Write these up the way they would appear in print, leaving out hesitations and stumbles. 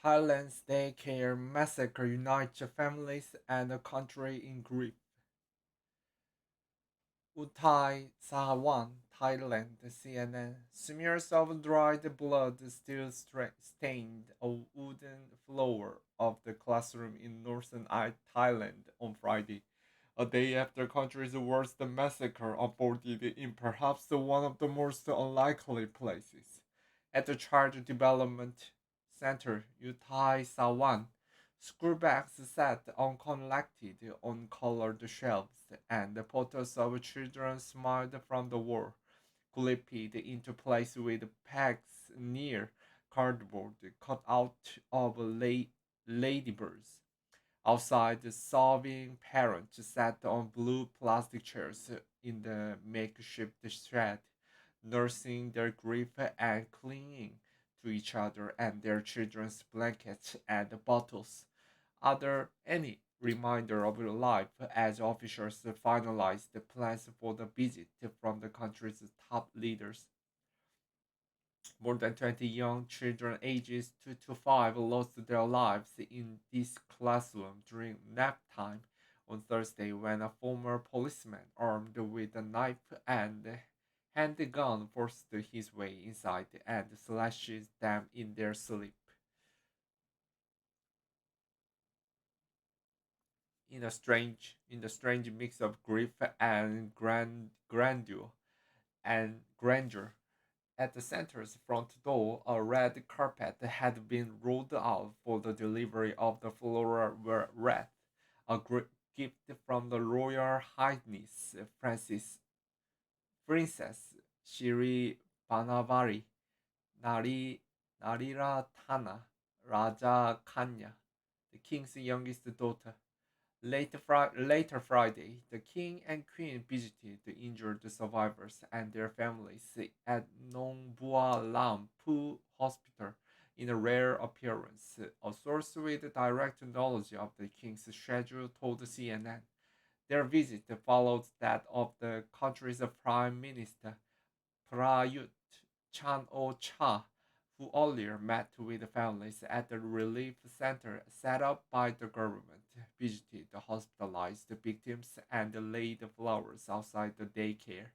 Thailand's daycare massacre unites families and the country in grief. Uthai Sahawan, Thailand, CNN. Smears of dried blood still stained a wooden floor of the classroom in northern Thailand on Friday, a day after country's worst massacre unfolded in perhaps one of the most unlikely places. At the Child Development Center, Uthai Sawan, schoolbags sat uncollected on colored shelves, and the photos of children smiled from the wall, clipped into place with pegs near cardboard cut out of ladybirds. Outside, the sobbing parents sat on blue plastic chairs in the makeshift shed, nursing their grief and clinging to each other and their children's blankets and bottles. Other any reminder of life as officials finalized the plans for the visit from the country's top leaders. More than 20 young children ages 2 to 5 lost their lives in this classroom during nap time on Thursday when a former policeman armed with a knife and handgun forced his way inside and slashes them in their sleep. In the strange mix of grief and grandeur. At the center's front door, a red carpet had been rolled out for the delivery of the floral wreath, a gift from the Royal Highness Princess Shri Banavari Nari Nariratana Raja Kanya, the king's youngest daughter. Later Friday, the king and queen visited the injured survivors and their families at Nong Bua Lam Pu Hospital in a rare appearance. A source with direct knowledge of the king's schedule told CNN. Their visit followed that of the country's prime minister, Prayut Chan-o-cha, who earlier met with families at the relief center set up by the government, visited the hospitalized victims, and laid flowers outside the daycare.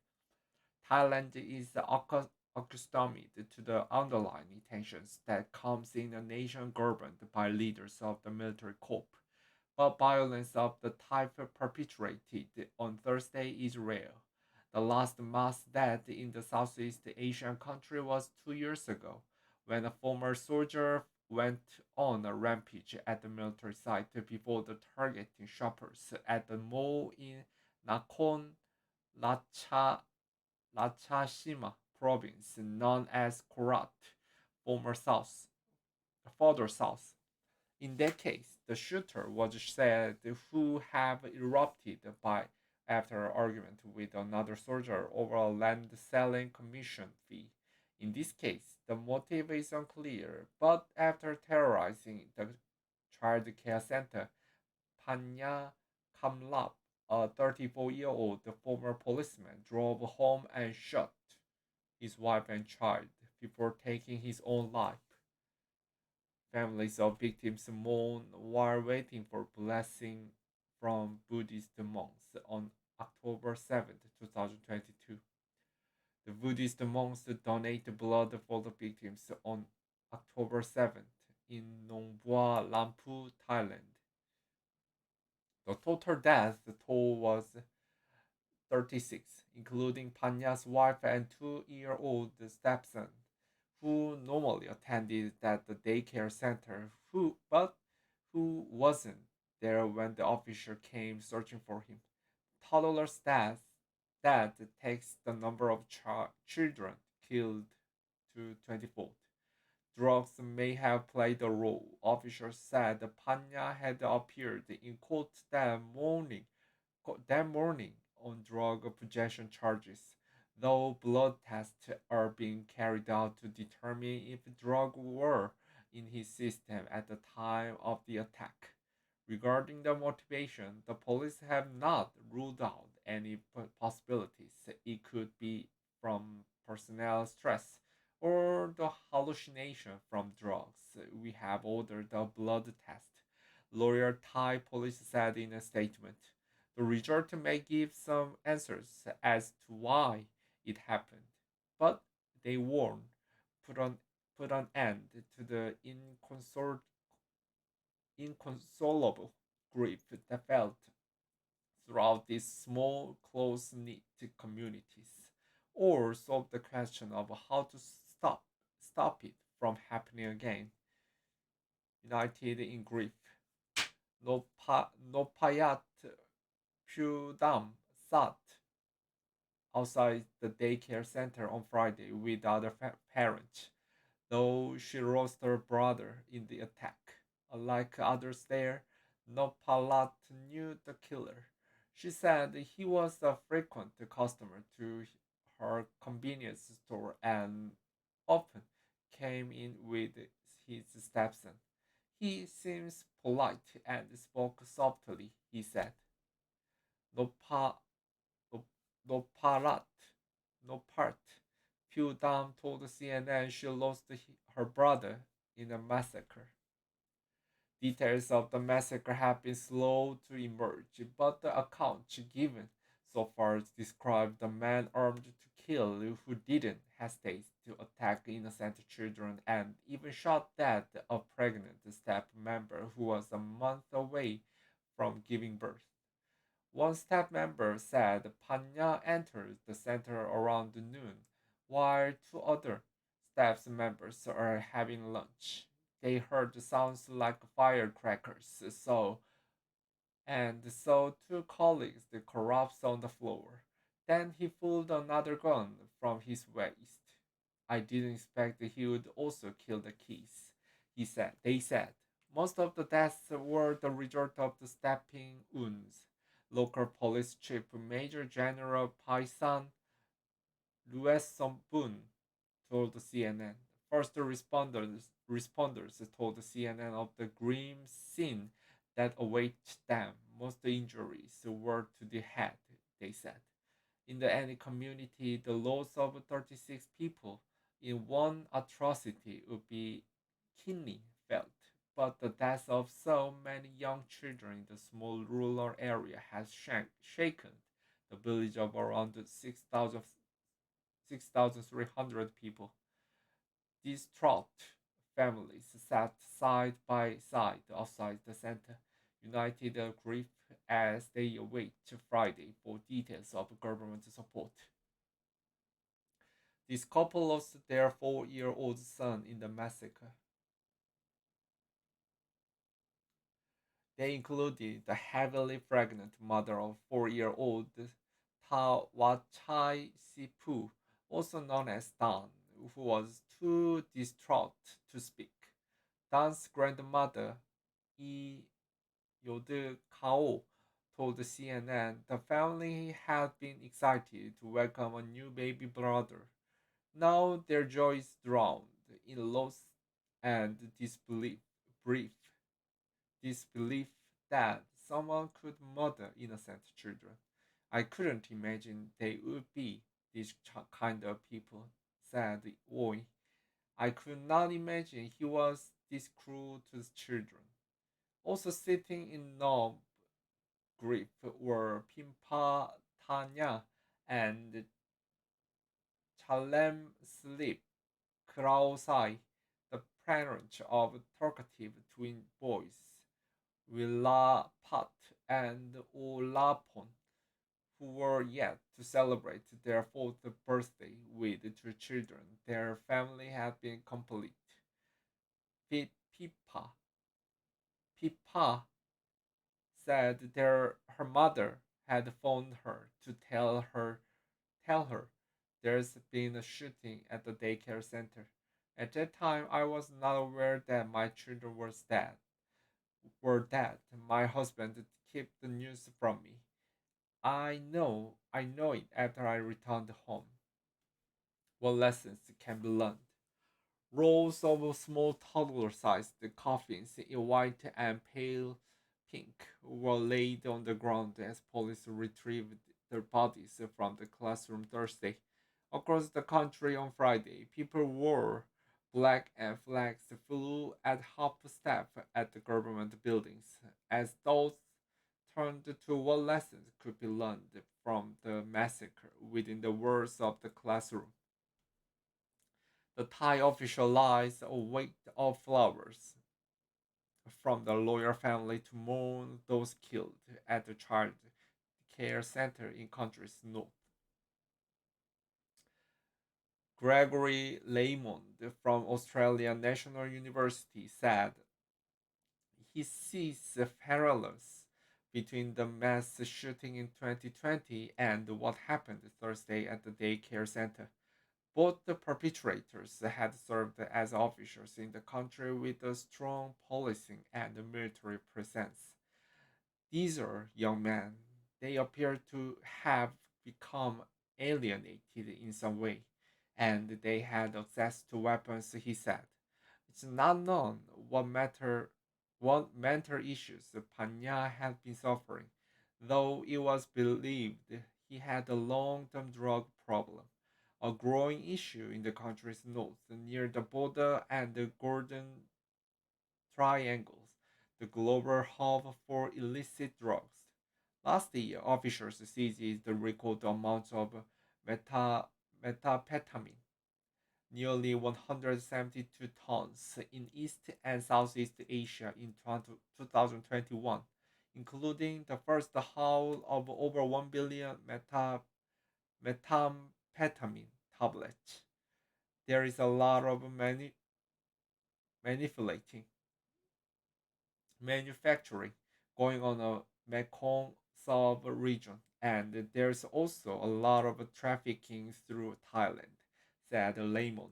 Thailand is accustomed to the underlying tensions that comes in a nation governed by leaders of the military coup, but violence of the type perpetrated on Thursday is rare. The last mass death in the Southeast Asian country was 2 years ago, when a former soldier went on a rampage at the military site before the targeting shoppers at the mall in Nakhon Ratcha- Ratchasima province, known as Korat, former south, further south. In that case, the shooter was said to have erupted by after an argument with another soldier over a land selling commission fee. In this case, the motive is unclear, but after terrorizing the child care center, Panya Kamlap, a 34-year-old former policeman, drove home and shot his wife and child before taking his own life. Families of victims mourn while waiting for blessing from Buddhist monks on October 7, 2022. The Buddhist monks donate blood for the victims on October 7th in Nong Bua, Lampu, Thailand. The total death toll was 36, including Panya's wife and 2-year-old stepson, who normally attended at the daycare center, who wasn't there when the officer came searching for him. Toddler's death takes the number of children killed to 24. Drugs may have played a role. Officers said Panya had appeared in court that morning on drug possession charges, though blood tests are being carried out to determine if drugs were in his system at the time of the attack. Regarding the motivation, the police have not ruled out any possibilities. It could be from personnel stress or the hallucination from drugs. We have ordered a blood test, lawyer Thai police said in a statement. The result may give some answers as to why it happened, but they warn put an put an end to the inconsolable grief that felt throughout these small, close-knit communities, or solve the question of how to stop it from happening again. United in grief, Nopayat Pudam sat outside the daycare center on Friday with other parents, though she lost her brother in the attack. Unlike others there, Nopalat knew the killer. She said he was a frequent customer to her convenience store and often came in with his stepson. He seems polite and spoke softly, he said. Nopa, no, Noparat, Nopart. Pudam told CNN she lost her brother in a massacre. Details of the massacre have been slow to emerge, but the accounts given so far describe the man armed to kill who didn't hesitate to attack innocent children and even shot dead a pregnant staff member who was a month away from giving birth. One staff member said Panya entered the center around noon, while two other staff members are having lunch. They heard sounds like firecrackers, so two colleagues collapsed on the floor. Then he pulled another gun from his waist. I didn't expect he would also kill the kids, he said. They said. Most of the deaths were the result of the stabbing wounds. Local police chief Major General Paisan Luesombun told CNN. First responders told CNN of the grim scene that awaited them. Most injuries were to the head, they said. In the any community, the loss of 36 people in one atrocity would be keenly felt, but the death of so many young children in the small rural area has shaken the village of around 6,300 people. Distraught families sat side by side outside the center, united in grief as they await Friday for details of government support. This couple lost their 4-year-old son in the massacre. They included the heavily pregnant mother of 4-year-old Tawachai Sipu, also known as Dan, who was too distraught to speak. Dan's grandmother, Yi Yode Kao, told CNN the family had been excited to welcome a new baby brother. Now their joy is drowned in loss and Brief disbelief that someone could murder innocent children. I couldn't imagine they would be these kind of people, said Oi. I could not imagine he was this cruel to the children. Also sitting in numb grief were Pimpa Tanya and Chalem Sleep Krausai, the parent of talkative twin boys, Wilapat and Olapon, who were yet to celebrate their fourth birthday with two children. Their family had been complete. Pippa, Pippa said her mother had phoned her to tell her there's been a shooting at the daycare center. At that time, I was not aware that my children were dead. My husband kept the news from me. I know it after I returned home. What lessons can be learned? Rows of small toddler-sized coffins in white and pale pink were laid on the ground as police retrieved their bodies from the classroom Thursday. Across the country on Friday, people were Black and flags flew at half staff at the government buildings, as those turned to what lessons could be learned from the massacre within the walls of the classroom. The Thai official lies a weight of flowers from the lawyer family to mourn those killed at the child care center in country's north. Gregory Lamond from Australian National University said he sees parallels between the mass shooting in 2020 and what happened Thursday at the daycare center. Both the perpetrators had served as officers in the country with a strong policing and military presence. These are young men. They appear to have become alienated in some way, and they had access to weapons, he said. It's not known what mental issues Panya had been suffering, though it was believed he had a long-term drug problem, a growing issue in the country's north near the border and the Golden Triangles, the global hub for illicit drugs. Last year, officers seized the record amount of meta- methamphetamine, nearly 172 tons, in East and Southeast Asia in 2021, including the first haul of over 1 billion methamphetamine tablets. There is a lot of manipulating manufacturing going on a Mekong sub-region, and there's also a lot of trafficking through Thailand, said Lamond.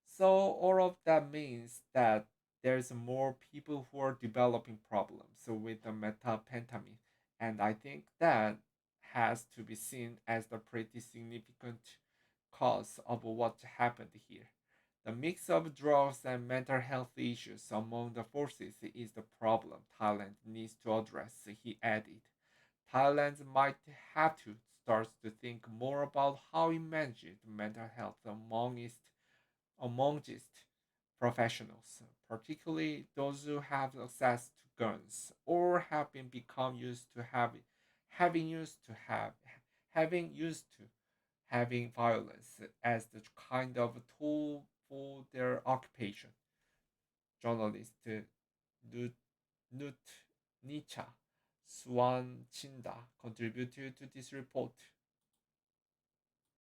So all of that means that there's more people who are developing problems with the methamphetamine, and I think that has to be seen as the pretty significant cause of what happened here. The mix of drugs and mental health issues among the forces is the problem Thailand needs to address, he added. Thailand might have to start to think more about how it manages mental health amongst professionals, particularly those who have access to guns or have been become used to having used to have having used to having violence as the kind of tool for their occupation. Journalist Nut, Nut Nicha Swanchinda contributed to this report.